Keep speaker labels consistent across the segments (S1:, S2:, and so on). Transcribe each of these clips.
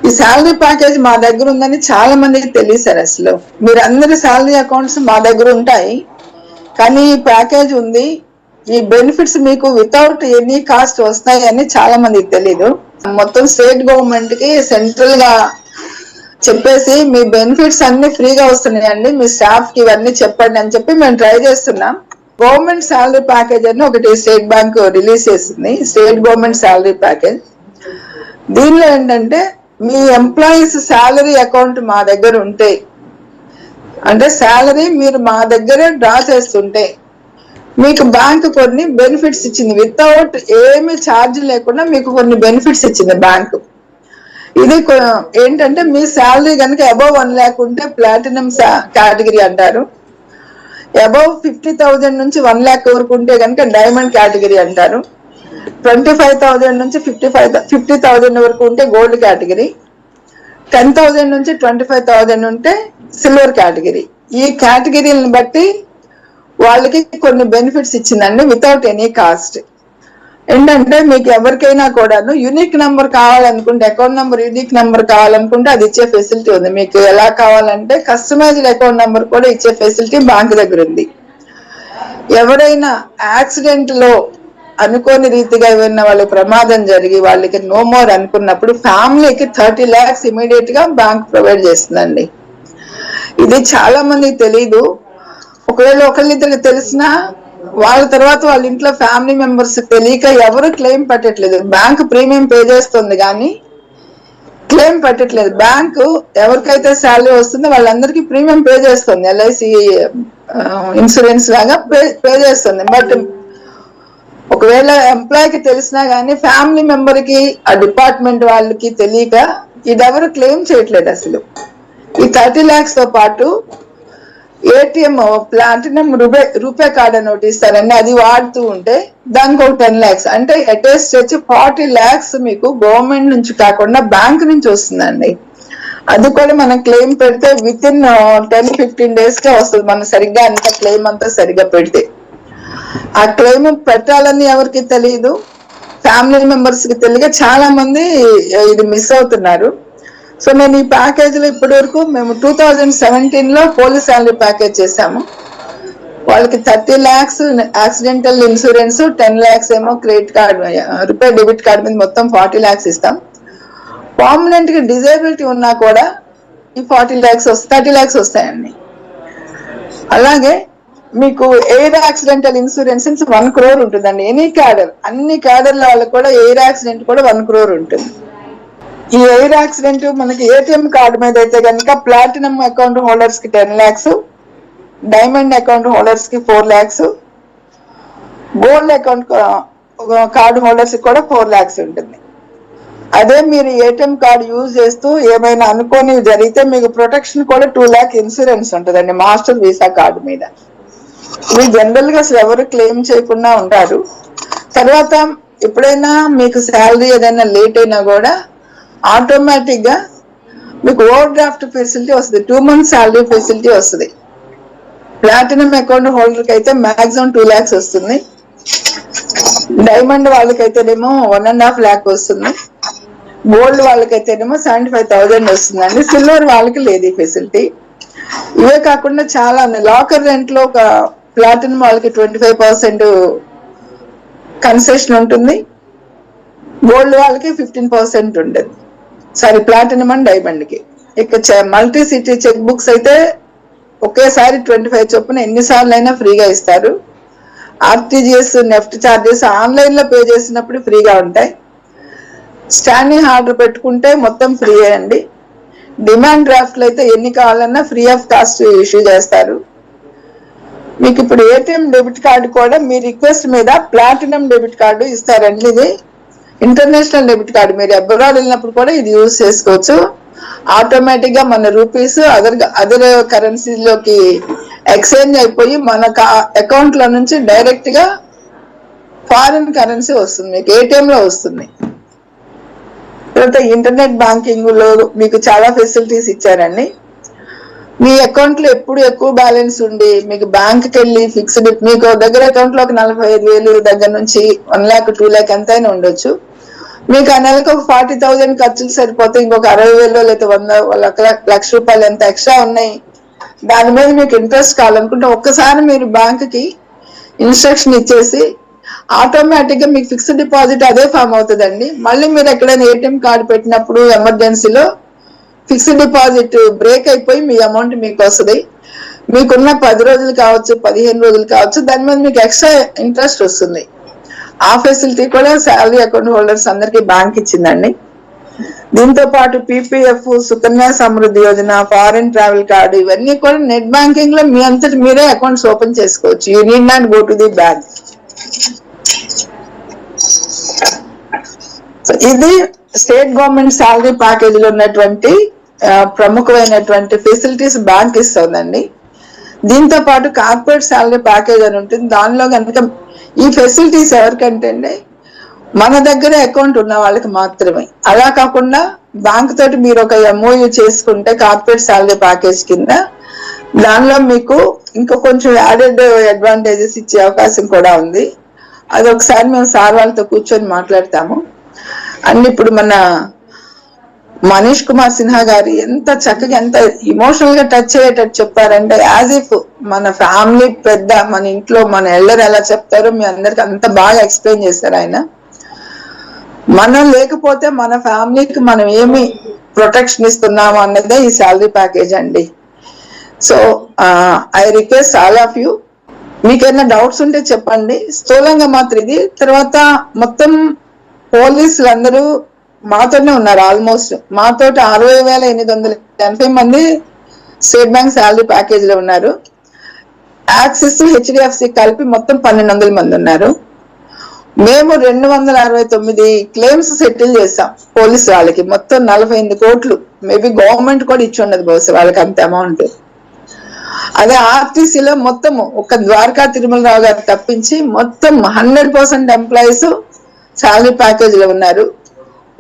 S1: ఈ salary package మా దగ్గర ఉందని చాలా మందికి తెలియదు సార్. అసలు మీరు అందరి శాలరీ అకౌంట్స్ మా దగ్గర ఉంటాయి, కానీ ఈ ప్యాకేజ్ ఉంది, ఈ బెనిఫిట్స్ మీకు వితౌట్ ఎనీ కాస్ట్ వస్తాయి అని చాలా మందికి తెలీదు. మొత్తం స్టేట్ గవర్నమెంట్ కి సెంట్రల్ గా చెప్పేసి మీ బెనిఫిట్స్ అన్ని ఫ్రీగా వస్తున్నాయండి, మీ స్టాఫ్ కి ఇవన్నీ చెప్పండి అని చెప్పి మేము ట్రై చేస్తున్నాం. గవర్నమెంట్ శాలరీ ప్యాకేజ్ అని ఒకటి స్టేట్ బ్యాంక్ రిలీజ్ చేసింది, స్టేట్ గవర్నమెంట్ శాలరీ ప్యాకేజ్. దీనిలో ఏంటంటే మీ ఎంప్లాయీస్ శాలరీ అకౌంట్ మా దగ్గర ఉంటే, అంటే శాలరీ మీరు మా దగ్గరే డ్రా చేస్తుంటే మీకు బ్యాంక్ కొన్ని బెనిఫిట్స్ ఇచ్చింది, వితౌట్ ఏమి ఛార్జ్ లేకుండా మీకు కొన్ని బెనిఫిట్స్ ఇచ్చింది బ్యాంక్. ఇది ఏంటంటే మీ శాలరీ కనుక అబౌవ్ 1 lakh ఉంటే ప్లాటినం కేటగిరీ అంటారు, అబౌవ్ 50,000 నుంచి 1 lakh వరకు ఉంటే కనుక డైమండ్ కేటగిరీ అంటారు, 25,000 నుంచి 50,000 వరకు ఉంటే గోల్డ్ కేటగిరీ, 10,000 నుంచి 25,000 ఉంటే సిల్వర్ కేటగిరీ. ఈ కేటగిరీలను బట్టి వాళ్ళకి కొన్ని బెనిఫిట్స్ ఇచ్చిందండి వితౌట్ ఎనీ కాస్ట్. ఏంటంటే మీకు ఎవరికైనా కూడాను యూనిక్ నెంబర్ కావాలనుకుంటే, అకౌంట్ నెంబర్ యూనిక్ నెంబర్ కావాలనుకుంటే అది ఇచ్చే ఫెసిలిటీ ఉంది. మీకు ఎలా కావాలంటే కస్టమైజ్డ్ అకౌంట్ నెంబర్ కూడా ఇచ్చే ఫెసిలిటీ బ్యాంక్ దగ్గర ఉంది. ఎవరైనా యాక్సిడెంట్ లో అనుకోని రీతిగా ఏమైనా వాళ్ళకి ప్రమాదం జరిగి వాళ్ళకి నో మోర్ అనుకున్నప్పుడు ఫ్యామిలీకి 30 lakhs ఇమీడియట్ గా బ్యాంక్ ప్రొవైడ్ చేస్తుందండి. ఇది చాలా మందికి తెలీదు. ఒకవేళ ఒకళ్ళిద్దరికి తెలిసినా వాళ్ళ తర్వాత వాళ్ళ ఇంట్లో ఫ్యామిలీ మెంబర్స్ తెలియక ఎవరు క్లెయిమ్ పెట్టట్లేదు. బ్యాంక్ ప్రీమియం పే చేస్తుంది కానీ క్లెయిమ్ పెట్టట్లేదు. బ్యాంకు ఎవరికైతే శాలరీ వస్తుందో వాళ్ళందరికీ ప్రీమియం పే చేస్తుంది, ఎల్ఐసి ఇన్సూరెన్స్ లాగా పే చేస్తుంది. బట్ ఒకవేళ ఎంప్లాయీకి తెలిసినా కానీ ఫ్యామిలీ మెంబర్ కి ఆ డిపార్ట్మెంట్ వాళ్ళకి తెలియక ఇది ఎవరు క్లెయిమ్ చేయట్లేదు. అసలు ఈ 30 lakhs తో పాటు ఏటీఎం ప్లాటినం రూపే కార్డ్ అని ఒకటి ఇస్తారండి, అది వాడుతూ ఉంటే దానికి ఒక 10 lakhs, అంటే అటెస్ట్ వచ్చి 40 lakhs మీకు గవర్నమెంట్ నుంచి కాకుండా బ్యాంక్ నుంచి వస్తుందండి. అది కూడా మనం క్లెయిమ్ పెడితే విత్ ఇన్ 10-15 days కే వస్తుంది, మనం సరిగ్గా అంత క్లెయిమ్ అంతా సరిగ్గా పెడితే. ఆ క్లెయిమ్ పెట్టాలని ఎవరికి తెలియదు, ఫ్యామిలీ మెంబర్స్ కి తెలియక చాలా మంది ఇది మిస్ అవుతున్నారు. సో నేను ఈ ప్యాకేజ్ లో ఇప్పటి వరకు మేము 2017 లో పోలీస్ శాలరీ ప్యాకేజ్ చేసాము. వాళ్ళకి 30 lakhs యాక్సిడెంటల్ ఇన్సూరెన్స్, 10 lakhs ఏమో credit card RuPay debit card మీద మొత్తం 40 lakhs ఇస్తాం. పర్మనెంట్ గా డిజేబిలిటీ ఉన్నా కూడా ఈ 40 lakhs 30 lakhs వస్తాయండి. అలాగే మీకు ఎయిర్ యాక్సిడెంటల్ ఇన్సూరెన్స్ 1 crore ఉంటుందండి. ఎనీ క్యాడర్, అన్ని క్యాడర్ల వాళ్ళకి కూడా ఎయిర్ యాక్సిడెంట్ కూడా 1 crore ఉంటుంది. ఈ ఎయిర్ యాక్సిడెంట్ మనకి ఏటీఎం కార్డు మీద అయితే కనుక ప్లాటినం అకౌంట్ హోల్డర్స్ కి 10 lakhs, డైమండ్ అకౌంట్ హోల్డర్స్ కి 4 lakhs, gold account card holders కి కూడా 4 lakhs ఉంటుంది. అదే మీరు ఏటీఎం కార్డు యూజ్ చేస్తూ ఏమైనా అనుకోని జరిగితే మీకు ప్రొటెక్షన్ కూడా 2 lakh ఇన్సూరెన్స్ ఉంటుందండి మాస్టర్ వీసా కార్డు మీద. ఇవి జనరల్ గా అసలు ఎవరు క్లెయిమ్ చేయకుండా ఉంటారు. తర్వాత ఎప్పుడైనా మీకు శాలరీ ఏదైనా లేట్ అయినా కూడా ఆటోమేటిక్ గా మీకు ఓవర్ డ్రాఫ్ట్ ఫెసిలిటీ వస్తుంది, 2 months శాలరీ ఫెసిలిటీ వస్తుంది. ప్లాటినం అకౌంట్ హోల్డర్ కి అయితే మాక్సిమం 2 lakhs వస్తుంది, డైమండ్ వాళ్ళకైతేనేమో 1.5 lakh వస్తుంది, గోల్డ్ వాళ్ళకైతేనేమో 75,000 వస్తుందండి. సిల్వర్ వాళ్ళకి లేదు ఈ ఫెసిలిటీ. ఇవే కాకుండా చాలా లాకర్ రెంట్ లో ఒక ప్లాటినం వాళ్ళకి 25% కన్సెషన్ ఉంటుంది, గోల్డ్ వాళ్ళకి 15% ఉంటుంది. సారీ, ప్లాటినం అండ్ డైమండ్ కి. ఇక మల్టీ సిటీ చెక్ బుక్స్ అయితే ఒకేసారి 25 చొప్పున ఎన్నిసార్లు అయినా ఫ్రీగా ఇస్తారు. ఆర్టీజీఎస్, నెఫ్ట్ ఛార్జెస్ ఆన్లైన్ లో పే చేసినప్పుడు ఫ్రీగా ఉంటాయి. స్టాండింగ్ ఆర్డర్ పెట్టుకుంటే మొత్తం ఫ్రీ అండి. డిమాండ్ డ్రాఫ్ట్లు అయితే ఎన్ని కావాలన్నా ఫ్రీ ఆఫ్ కాస్ట్ ఇష్యూ చేస్తారు. మీకు ఇప్పుడు ఏటీఎం డెబిట్ కార్డు కూడా మీ రిక్వెస్ట్ మీద ప్లాటినం డెబిట్ కార్డు ఇస్తారండి. ఇది ఇంటర్నేషనల్ డెబిట్ కార్డు, మీరు అబ్రాడ్ వెళ్ళినప్పుడు కూడా ఇది యూజ్ చేసుకోవచ్చు. ఆటోమేటిక్ గా మన రూపీస్ అదర్ కరెన్సీలోకి ఎక్స్చేంజ్ అయిపోయి మన అకౌంట్ లో నుంచి డైరెక్ట్ గా ఫారిన్ కరెన్సీ వస్తుంది, మీకు ఏటీఎం లో వస్తుంది. తర్వాత ఇంటర్నెట్ బ్యాంకింగ్ లో మీకు చాలా ఫెసిలిటీస్ ఇచ్చారండి. మీ అకౌంట్ లో ఎప్పుడు ఎక్కువ బ్యాలెన్స్ ఉండి మీకు బ్యాంక్ కి వెళ్ళి ఫిక్స్డ్, మీకు దగ్గర అకౌంట్ లో 45,000 దగ్గర నుంచి 1 lakh 2 lakh ఎంతైనా ఉండొచ్చు. మీకు ఆ నెలకు ఒక 40,000 ఖర్చులు సరిపోతే ఇంకొక 60,000 లేదా 100 లక్ష రూపాయలు ఎంత ఎక్స్ట్రా ఉన్నాయి, దాని మీద మీకు ఇంట్రెస్ట్ కావాలనుకుంటే ఒక్కసారి మీరు బ్యాంకుకి ఇన్స్ట్రక్షన్ ఇచ్చేసి ఆటోమేటిక్ గా మీకు ఫిక్స్డ్ డిపాజిట్ అదే ఫామ్ అవుతుందండి. మళ్ళీ మీరు ఎక్కడైనా ఏటీఎం కార్డు పెట్టినప్పుడు ఎమర్జెన్సీలో ఫిక్స్డ్ డిపాజిట్ బ్రేక్ అయిపోయి మీ అమౌంట్ మీకు వస్తుంది. మీకున్న 10 రోజులు కావచ్చు, 15 రోజులు కావచ్చు, దాని మీద మీకు ఎక్స్ట్రా ఇంట్రెస్ట్ వస్తుంది. ఆ ఫెసిలిటీ కూడా శాలరీ అకౌంట్ హోల్డర్స్ అందరికి బ్యాంక్ ఇచ్చిందండి. దీంతో పాటు PPF, Sukanya Samriddhi Yojana, foreign travel card, ఇవన్నీ కూడా నెట్ బ్యాంకింగ్ లో మీ అంతటి మీరే అకౌంట్స్ ఓపెన్ చేసుకోవచ్చు. You need not go to the bank. ఇది స్టేట్ గవర్నమెంట్ శాలరీ ప్యాకేజ్ లో ఉన్నటువంటి ప్రముఖమైనటువంటి ఫెసిలిటీస్ బ్యాంక్ ఇస్తుందండి. దీంతో పాటు కార్పొరేట్ శాలరీ ప్యాకేజ్ అని ఉంటుంది. దానిలో కనుక ఈ ఫెసిలిటీస్ ఎవరికంటే అండి మన దగ్గర అకౌంట్ ఉన్న వాళ్ళకి మాత్రమే. అలా కాకుండా బ్యాంక్ తోటి మీరు ఒక ఎంఓయూ చేసుకుంటే కార్పొరేట్ శాలరీ ప్యాకేజ్ కింద దానిలో మీకు ఇంకో కొంచెం యాడెడ్ అడ్వాంటేజెస్ ఇచ్చే అవకాశం కూడా ఉంది. అది ఒకసారి మేము సార్ వాళ్ళతో కూర్చొని మాట్లాడతాము. అండ్ ఇప్పుడు మన మనీష్ కుమార్ సిన్హా గారు ఎంత చక్కగా, ఎంత ఇమోషనల్ గా టచ్ అయ్యేటట్టు చెప్పారంటే, యాజ్ ఇఫ్ మన ఫ్యామిలీ పెద్ద, మన ఇంట్లో మన ఎల్లరు ఎలా చెప్తారో మీ అందరికి అంత బాగా ఎక్స్ప్లెయిన్ చేశారు ఆయన. మనం లేకపోతే మన ఫ్యామిలీకి మనం ఏమి ప్రొటెక్షన్ ఇస్తున్నాము అన్నదే ఈ శాలరీ ప్యాకేజ్ అండి. So I request all of you, మీకేమైనా డౌట్స్ ఉంటే చెప్పండి. స్థూలంగా మాత్రం ఇది. తర్వాత మొత్తం పోలీసులు అందరూ మాతోనే ఉన్నారు. ఆల్మోస్ట్ మాతోటి 60,880 మంది స్టేట్ బ్యాంక్ శాలరీ ప్యాకేజ్ లో ఉన్నారు. యాక్సిస్, హెచ్డిఎఫ్సి కలిపి మొత్తం 1,200 మంది ఉన్నారు. మేము 269 క్లెయిమ్స్ సెటిల్ చేసాం పోలీసు వాళ్ళకి. మొత్తం 48 కోట్లు. మేబీ గవర్నమెంట్ కూడా ఇచ్చి ఉండదు బహుశా వాళ్ళకి అంత అమౌంట్. అదే ఆర్టీసీలో మొత్తం ఒక ద్వారకా తిరుమలరావు గారు తప్పించి మొత్తం 100% ఎంప్లాయీస్ శాలరీ ప్యాకేజ్ లో ఉన్నారు.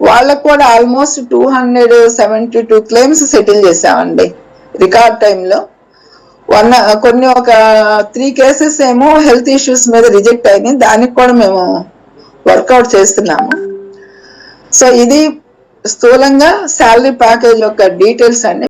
S1: వాళ్ళకు కూడా ఆల్మోస్ట్ 272 క్లెయిమ్స్ సెటిల్ చేసామండి రికార్డ్ టైంలో. కొన్ని ఒక 3 కేసెస్ ఏమో హెల్త్ ఇష్యూస్ మీద రిజెక్ట్ అయినాయి. దానికి కూడా మేము వర్కౌట్ చేస్తున్నాము. సో ఇది స్థూలంగా శాలరీ ప్యాకేజ్ యొక్క డీటెయిల్స్ అండి.